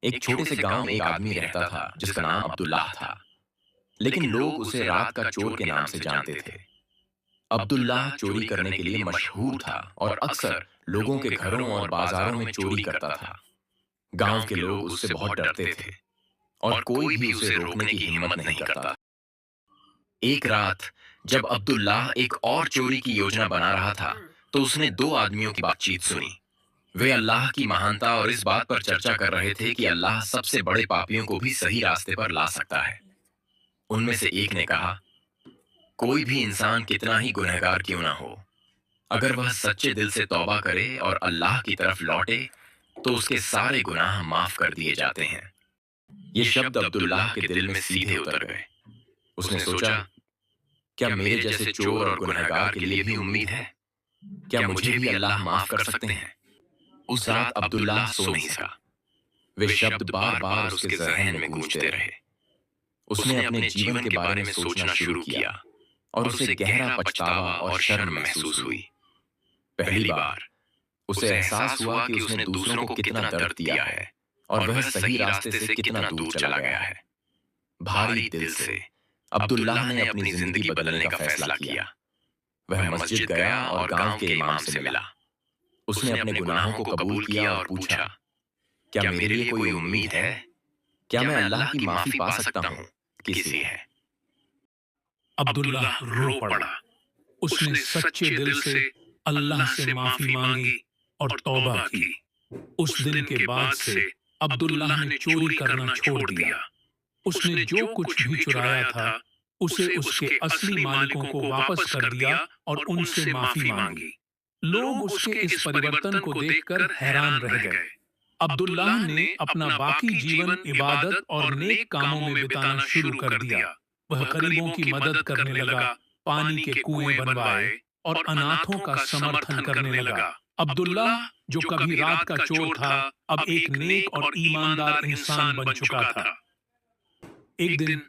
ایک چھوٹے سے گاؤں میں ایک آدمی رہتا تھا جس کا نام عبداللہ تھا، لیکن لوگ اسے رات کا چور کے نام سے جانتے تھے۔ عبداللہ چوری کرنے کے لیے مشہور تھا اور اکثر لوگوں کے گھروں اور بازاروں میں چوری کرتا تھا۔ گاؤں کے لوگ اس سے بہت ڈرتے تھے اور کوئی بھی اسے روکنے کی ہمت نہیں کرتا۔ ایک رات جب عبداللہ ایک اور چوری کی یوجنا بنا رہا تھا تو اس نے دو آدمیوں کی بات چیت سنی۔ وہ اللہ کی مہانتا اور اس بات پر چرچا کر رہے تھے کہ اللہ سب سے بڑے پاپیوں کو بھی صحیح راستے پر لا سکتا ہے۔ ان میں سے ایک نے کہا، کوئی بھی انسان کتنا ہی گنہگار کیوں نہ ہو، اگر وہ سچے دل سے توبہ کرے اور اللہ کی طرف لوٹے تو اس کے سارے گناہ معاف کر دیے جاتے ہیں۔ یہ شبد عبداللہ کے دل میں سیدھے اتر گئے۔ اس نے سوچا، کیا میرے جیسے چور اور گنہگار کے لیے بھی امید ہے؟ کیا مجھے بھی اللہ معاف کر سکتے ہیں؟ اس رات عبداللہ سو نہیں سکا۔ وہ شبد بار بار اس کے ذہن میں گونجتے رہے۔ اس نے اپنے جیون کے بارے میں سوچنا شروع کیا اور اسے گہرا پچھتاوا اور شرم محسوس ہوئی۔ پہلی بار اسے احساس ہوا کہ اس نے دوسروں کو کتنا درد دیا ہے اور وہ صحیح راستے سے کتنا دور چلا گیا ہے۔ بھاری دل سے عبداللہ نے اپنی زندگی بدلنے کا فیصلہ کیا۔ وہ مسجد گیا اور گاؤں کے امام سے ملا۔ اس نے اپنے گناہوں کو قبول کیا اور پوچھا، کیا میرے لیے کوئی امید ہے؟ کیا میں اللہ کی معافی پا سکتا ہوں؟ کسی ہے؟ عبداللہ رو پڑا۔ اس نے سچے دل سے اللہ سے معافی مانگی اور توبہ کی۔ اس دن کے بعد سے عبداللہ نے چوری کرنا چھوڑ دیا۔ اس نے جو کچھ بھی چرایا تھا اسے اس کے اصلی مالکوں کو واپس کر دیا اور ان سے معافی مانگی۔ لوگ اس کے اس پریورتن کو دیکھ کر حیران رہ گئے۔ عبداللہ نے اپنا باقی جیون عبادت اور نیک کاموں میں بتانا شروع کر دیا۔ وہ غریبوں کی مدد کرنے لگا، پانی کے کنویں بنوائے اور اناتھوں کا سمرتھن کرنے لگا۔ عبداللہ جو کبھی رات کا چور تھا اب ایک نیک اور ایماندار انسان بن چکا تھا۔ ایک دن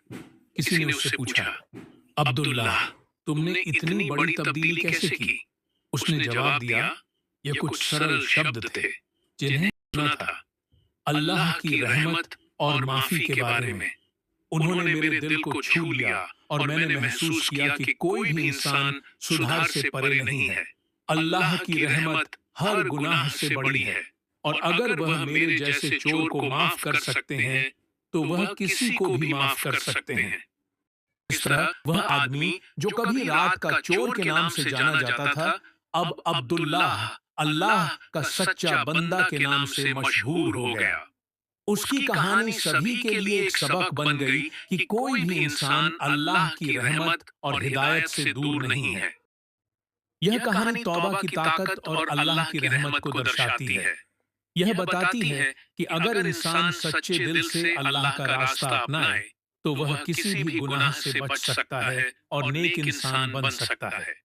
کسی نے اس سے پوچھا، عبداللہ تم نے اتنی بڑی تبدیلی کیسے کی؟ اس نے جواب دیا، یہ کچھ سرل شبد تھے جنہیں سنا تھا، اللہ کی رحمت اور معافی کے بارے میں۔ انہوں نے میرے دل کو چھو لیا اور میں نے محسوس کیا کہ کوئی بھی انسان سدھار سے پرے نہیں ہے۔ اللہ کی رحمت ہر گناہ سے بڑی ہے اور اگر وہ میرے جیسے چور کو معاف کر سکتے ہیں تو وہ کسی کو بھی معاف کر سکتے ہیں۔ اس طرح وہ آدمی جو کبھی رات کا چور کے نام سے جانا جاتا تھا اب عبداللہ اللہ کا سچا بندہ کے نام سے مشہور ہو گیا۔ اس کی کہانی سبھی کے لیے ایک سبق بن گئی کہ کوئی بھی انسان اللہ کی رحمت اور ہدایت سے دور نہیں ہے۔ یہ کہانی توبہ کی طاقت اور اللہ کی رحمت کو درشاتی ہے۔ یہ بتاتی ہے کہ اگر انسان سچے دل سے اللہ کا راستہ اپنائے تو وہ کسی بھی گناہ سے بچ سکتا ہے اور نیک انسان بن سکتا ہے۔